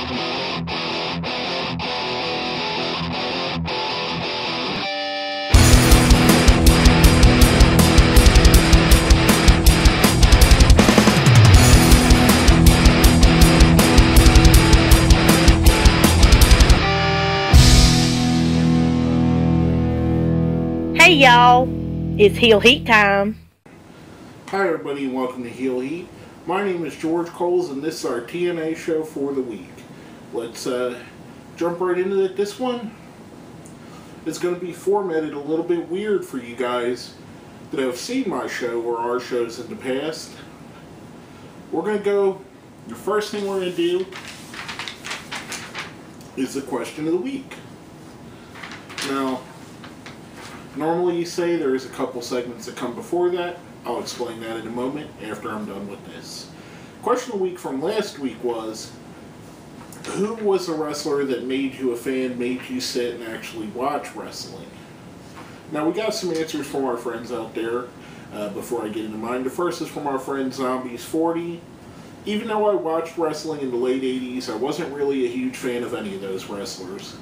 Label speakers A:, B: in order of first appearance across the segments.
A: Hey y'all, it's Heel Heat time.
B: Hi everybody and welcome to Heel Heat. My name is George Coles and this is our TNA show for the week. Let's jump right into it. This one is going to be formatted a little bit weird for you guys that have seen my show or our shows in the past. We're going to go, the first thing we're going to do is the question of the week. Now, normally you say there's a couple segments that come before that. I'll explain that in a moment after I'm done with this. Question of the week from last week was, who was a wrestler that made you a fan, made you sit and actually watch wrestling? Now we got some answers from our friends out there before I get into mine. The first is from our friend Zombies40. Even though I watched wrestling in the late 80s, I wasn't really a huge fan of any of those wrestlers.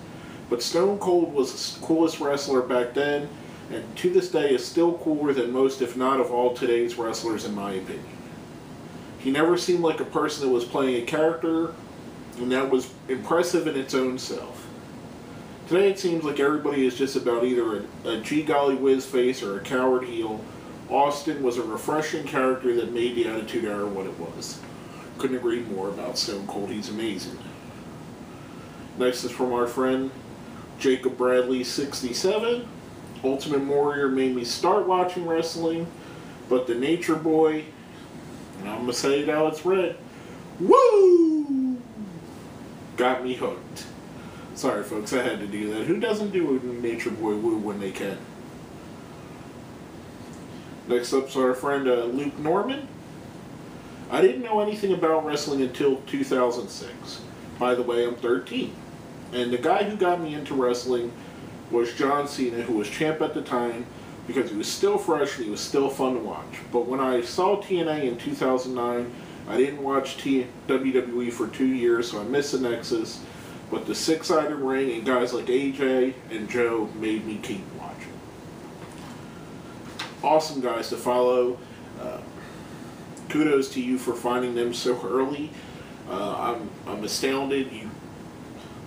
B: But Stone Cold was the coolest wrestler back then, and to this day is still cooler than most, if not of all today's wrestlers in my opinion. He never seemed like a person that was playing a character, and that was impressive in its own self. Today it seems like everybody is just about either a gee golly whiz face or a coward heel. Austin was a refreshing character that made the Attitude Era what it was. Couldn't agree more about Stone Cold, he's amazing. Next is from our friend Jacob Bradley 67. Ultimate Warrior made me start watching wrestling, but the Nature Boy, and I'm going to say it how it's read, woo! Got me hooked. Sorry folks, I had to do that. Who doesn't do a Nature Boy woo when they can? Next up's our friend Luke Norman. I didn't know anything about wrestling until 2006. By the way, I'm 13. And the guy who got me into wrestling was John Cena, who was champ at the time, because he was still fresh and he was still fun to watch. But when I saw TNA in 2009, I didn't watch WWE for 2 years, so I missed the Nexus. But the six-sided ring and guys like AJ and Joe made me keep watching. Awesome guys to follow. Kudos to you for finding them so early. I'm astounded.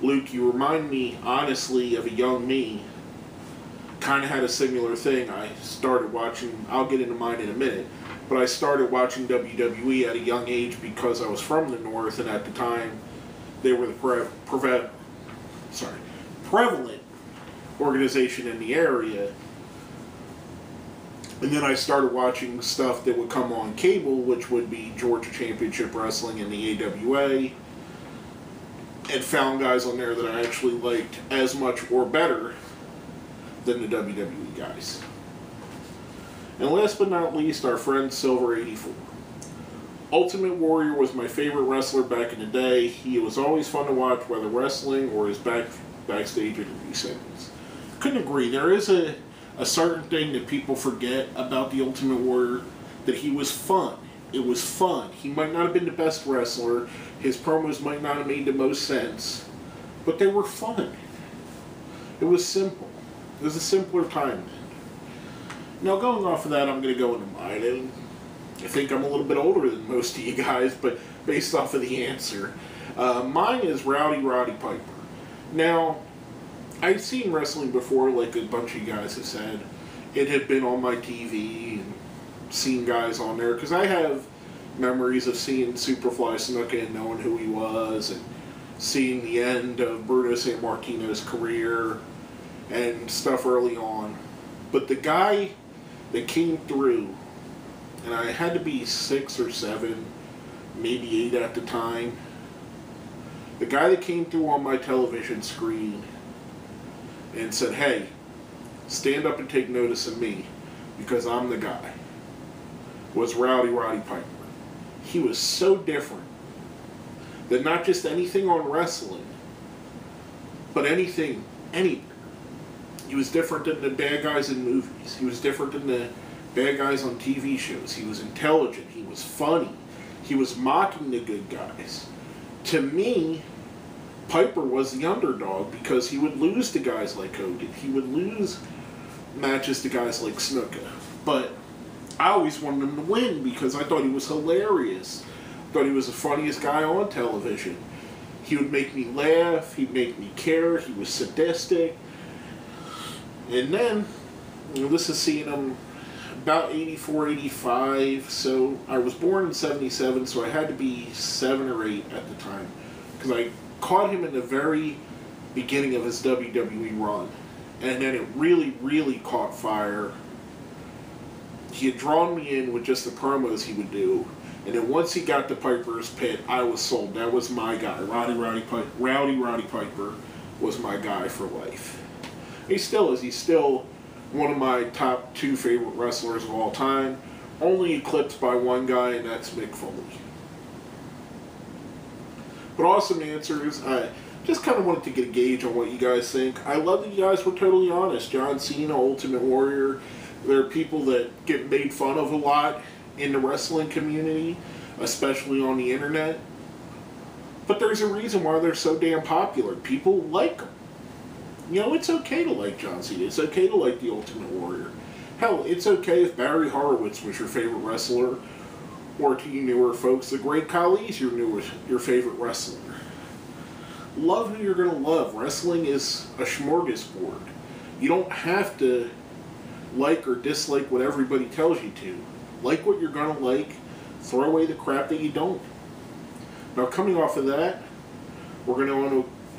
B: Luke, you remind me, honestly, of a young me. Kind of had a similar thing. I started watching, I'll get into mine in a minute, but I started watching WWE at a young age because I was from the North, and at the time, they were the prevalent organization in the area. And then I started watching stuff that would come on cable, which would be Georgia Championship Wrestling and the AWA. And found guys on there that I actually liked as much or better than the WWE guys. And last but not least, our friend Silver84. Ultimate Warrior was my favorite wrestler back in the day. He was always fun to watch, whether wrestling or his backstage interview segments. Couldn't agree. There is a certain thing that people forget about the Ultimate Warrior, that he was fun. It was fun. He might not have been the best wrestler. His promos might not have made the most sense. But they were fun. It was simple. It was a simpler time then. Now going off of that, I'm going to go into mine. And I think I'm a little bit older than most of you guys, but based off of the answer. Mine is Rowdy Roddy Piper. Now, I've seen wrestling before, like a bunch of you guys have said. It had been on my TV and seen guys on there, because I have memories of seeing Superfly Snuka and knowing who he was, and seeing the end of Bruno Sammartino's career and stuff early on. But the guy that came through, and I had to be 6 or 7, maybe 8 at the time, the guy that came through on my television screen and said, hey, stand up and take notice of me because I'm the guy, was Rowdy Roddy Piper. He was so different that not just anything on wrestling, but anything, anywhere. He was different than the bad guys in movies. He was different than the bad guys on TV shows. He was intelligent. He was funny. He was mocking the good guys. To me, Piper was the underdog because he would lose to guys like Hogan. He would lose matches to guys like Snuka. But I always wanted him to win because I thought he was hilarious. I thought he was the funniest guy on television. He would make me laugh. He'd make me care. He was sadistic. And then, this is seeing him about 84, 85. So I was born in 77, so I had to be 7 or 8 at the time. Because I caught him in the very beginning of his WWE run. And then it really, really caught fire. He had drawn me in with just the promos he would do. And then once he got to Piper's Pit, I was sold. That was my guy. Roddy Piper was my guy for life. He still is. He's still one of my top 2 favorite wrestlers of all time. Only eclipsed by one guy, and that's Mick Foley. But awesome answers. I just kind of wanted to get a gauge on what you guys think. I love that you guys were totally honest. John Cena, Ultimate Warrior. There are people that get made fun of a lot in the wrestling community, especially on the internet. But there's a reason why they're so damn popular. People like them. You know, it's okay to like John Cena. It's okay to like the Ultimate Warrior. Hell, it's okay if Barry Horowitz was your favorite wrestler, or to you newer folks, the Great Khali's your favorite wrestler. Love who you're going to love. Wrestling is a smorgasbord. You don't have to like or dislike what everybody tells you to. Like what you're going to like. Throw away the crap that you don't. Now, coming off of that, we're going to go on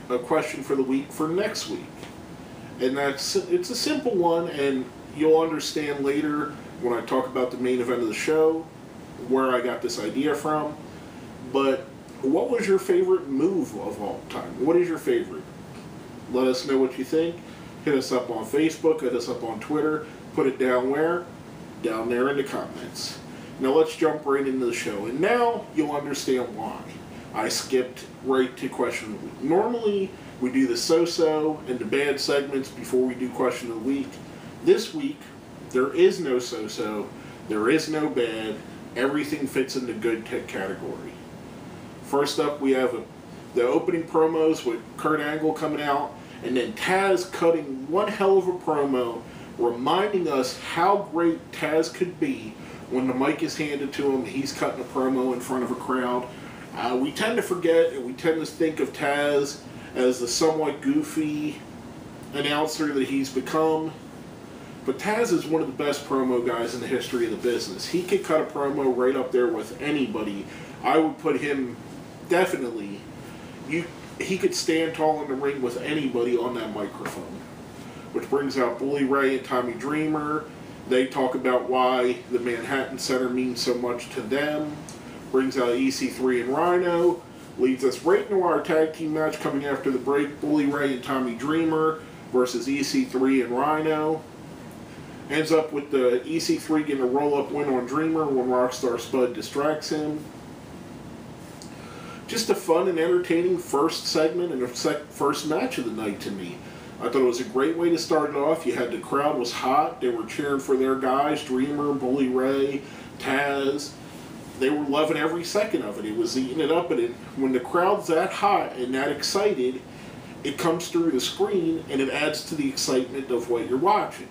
B: to a question for the week for next week. And it's a simple one, and you'll understand later when I talk about the main event of the show where I got this idea from. But what was your favorite move of all time? What is your favorite? Let us know what you think. Hit us up on Facebook, hit us up on Twitter. Put it down where? Down there in the comments. Now let's jump right into the show. And now you'll understand why I skipped right to question of the week. Normally we do the so-so and the bad segments before we do question of the week. This week there is no so-so, there is no bad. Everything fits in the good category. First up, we have the opening promos with Kurt Angle coming out, and then Taz cutting one hell of a promo, reminding us how great Taz could be when the mic is handed to him and he's cutting a promo in front of a crowd. We tend to forget, and we tend to think of Taz as the somewhat goofy announcer that he's become. But Taz is one of the best promo guys in the history of the business. He could cut a promo right up there with anybody. I would put him definitely. He could stand tall in the ring with anybody on that microphone. Which brings out Bully Ray and Tommy Dreamer. They talk about why the Manhattan Center means so much to them. Brings out EC3 and Rhino. Leads us right into our tag team match coming after the break. Bully Ray and Tommy Dreamer versus EC3 and Rhino. Ends up with the EC3 getting a roll-up win on Dreamer when Rockstar Spud distracts him. Just a fun and entertaining first segment and a first match of the night to me. I thought it was a great way to start it off. You had the crowd was hot. They were cheering for their guys, Dreamer, Bully Ray, Taz. They were loving every second of it. It was eating it up. And when the crowd's that hot and that excited, it comes through the screen and it adds to the excitement of what you're watching.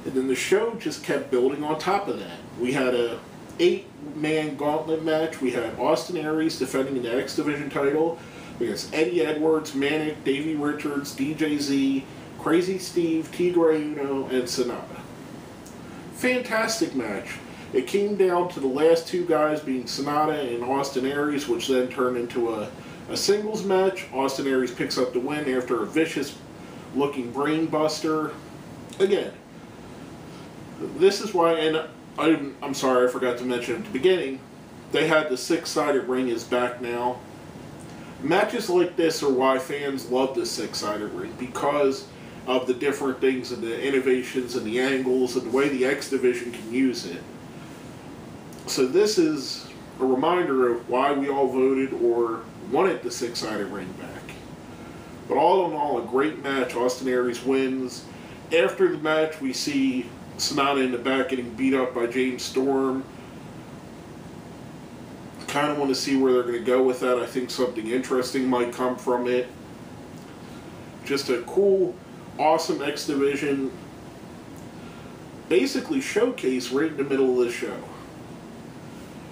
B: And then the show just kept building on top of that. We had a 8-man gauntlet match. We had Austin Aries defending the X Division title against Eddie Edwards, Manic, Davey Richards, DJ Z, Crazy Steve, Tigre Uno, and Sonata. Fantastic match. It came down to the last two guys being Sonata and Austin Aries, which then turned into a singles match. Austin Aries picks up the win after a vicious-looking brain buster. Again, this is why, and I'm sorry I forgot to mention at the beginning, they had the 6-sided ring is back now. Matches like this are why fans love the 6-sided ring, because of the different things and the innovations and the angles and the way the X Division can use it. So this is a reminder of why we all voted or wanted the 6-sided ring back. But all in all, a great match. Austin Aries wins. After the match, we see Sonata in the back getting beat up by James Storm. kind of want to see where they're going to go with that. I think something interesting might come from it. Just a cool, awesome X Division, basically showcase right in the middle of the show.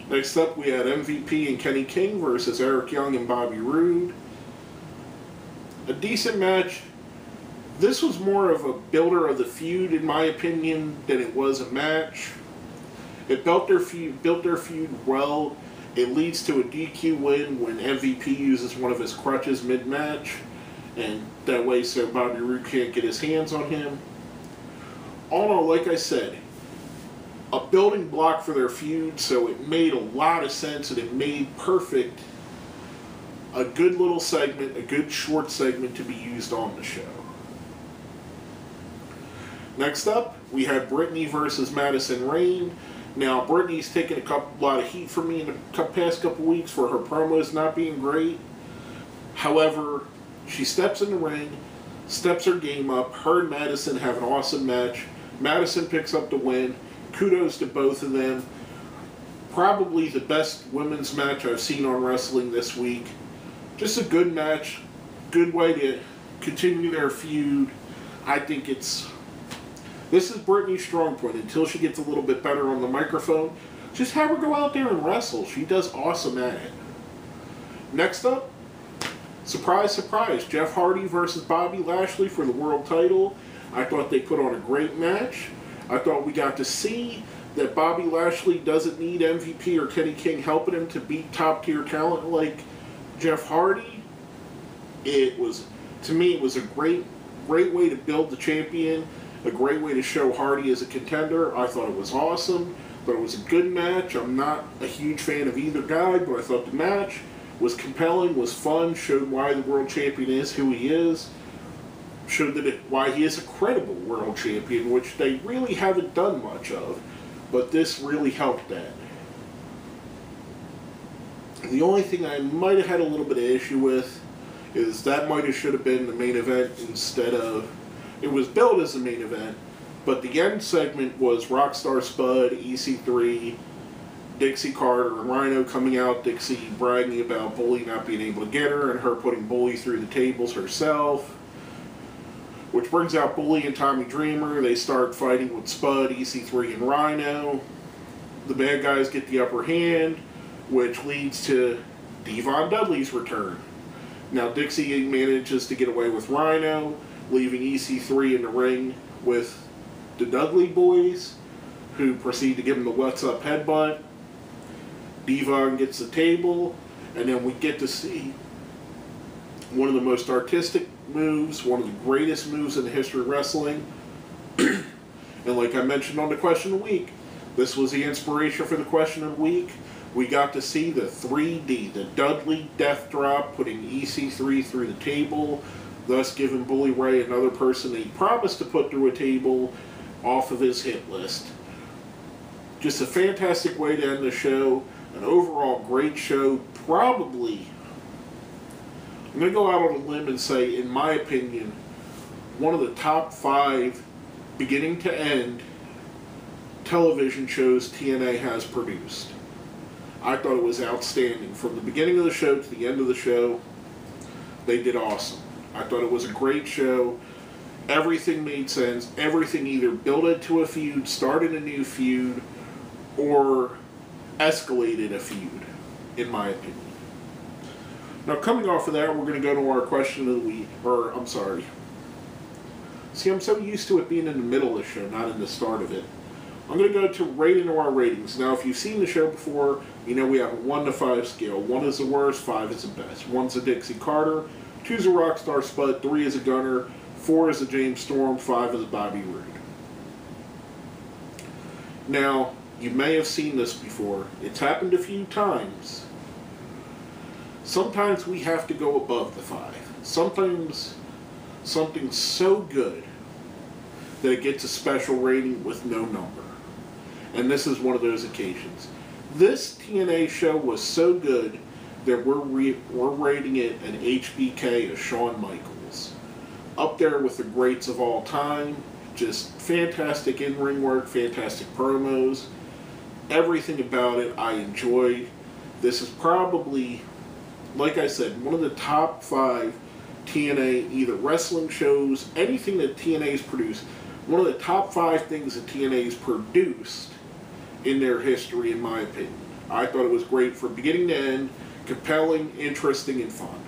B: Next up, we had MVP and Kenny King versus Eric Young and Bobby Roode. A decent match. This was more of a builder of the feud, in my opinion, than it was a match. It built their feud well. It leads to a DQ win when MVP uses one of his crutches mid-match, and that way so Bobby Roode can't get his hands on him. All in all, like I said, a building block for their feud, so it made a lot of sense, and it made perfect a good little segment, a good short segment to be used on the show. Next up, we had Brittany versus Madison Rayne. Now, Brittany's taken a lot of heat from me in the past couple weeks for her promos not being great. However, she steps in the ring, steps her game up. Her and Madison have an awesome match. Madison picks up the win. Kudos to both of them. Probably the best women's match I've seen on wrestling this week. Just a good match. Good way to continue their feud. I think this is Brittany's strong point. Until she gets a little bit better on the microphone, just have her go out there and wrestle. She does awesome at it. Next up, surprise, surprise, Jeff Hardy versus Bobby Lashley for the world title. I thought they put on a great match. I thought we got to see that Bobby Lashley doesn't need MVP or Kenny King helping him to beat top-tier talent like Jeff Hardy. To me, it was a great way to build the champion. A great way to show Hardy as a contender. I thought it was awesome. But it was a good match. I'm not a huge fan of either guy, but I thought the match was compelling, was fun, showed why the world champion is who he is, showed why he is a credible world champion, which they really haven't done much of. But this really helped that. The only thing I might have had a little bit of issue with is that should have been the main event instead of... It was billed as the main event, but the end segment was Rockstar Spud, EC3, Dixie Carter, and Rhino coming out, Dixie bragging about Bully not being able to get her, and her putting Bully through the tables herself, which brings out Bully and Tommy Dreamer. They start fighting with Spud, EC3, and Rhino. The bad guys get the upper hand, which leads to Devon Dudley's return. Now Dixie manages to get away with Rhino, leaving EC3 in the ring with the Dudley boys, who proceed to give him the what's up headbutt. Devon gets the table, and then we get to see one of the most artistic moves, one of the greatest moves in the history of wrestling. And like I mentioned on the Question of the Week, this was the inspiration for the Question of the Week. We got to see the 3D, the Dudley Death Drop, putting EC3 through the table, thus giving Bully Ray another person that he promised to put through a table off of his hit list. Just a fantastic way to end the show. An overall great show. Probably, I'm going to go out on a limb and say, in my opinion, one of the top 5 beginning to end television shows TNA has produced. I thought it was outstanding. From the beginning of the show to the end of the show, they did awesome. I thought it was a great show. Everything made sense. Everything either built to a feud, started a new feud, or escalated a feud, in my opinion. Now, coming off of that, we're going to go to our Question of the Week. See, I'm so used to it being in the middle of the show, not in the start of it. I'm going to go to right into our ratings. Now, if you've seen the show before, you know we have a 1 to 5 scale. 1 is the worst, 5 is the best. 1's a Dixie Carter, 2's a Rockstar Spud, 3 is a Gunner, 4 is a James Storm, 5 is a Bobby Roode. Now, you may have seen this before. It's happened a few times. Sometimes we have to go above the 5. Sometimes something's so good that it gets a special rating with no number. And this is one of those occasions. This TNA show was so good that we're rating it an HBK of Shawn Michaels. Up there with the greats of all time. Just fantastic in-ring work, fantastic promos. Everything about it I enjoyed. This is probably, like I said, one of the top 5 TNA, either wrestling shows, anything that TNA's produced, one of the top 5 things that TNA's produced in their history, in my opinion. I thought it was great from beginning to end, compelling, interesting, and fun.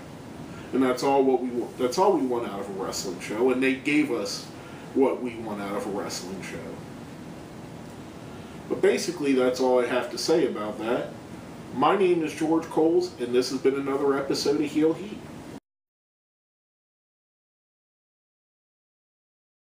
B: And that's all we want out of a wrestling show, and they gave us what we want out of a wrestling show. But basically, that's all I have to say about that. My name is George Coles, and this has been another episode of Heel Heat.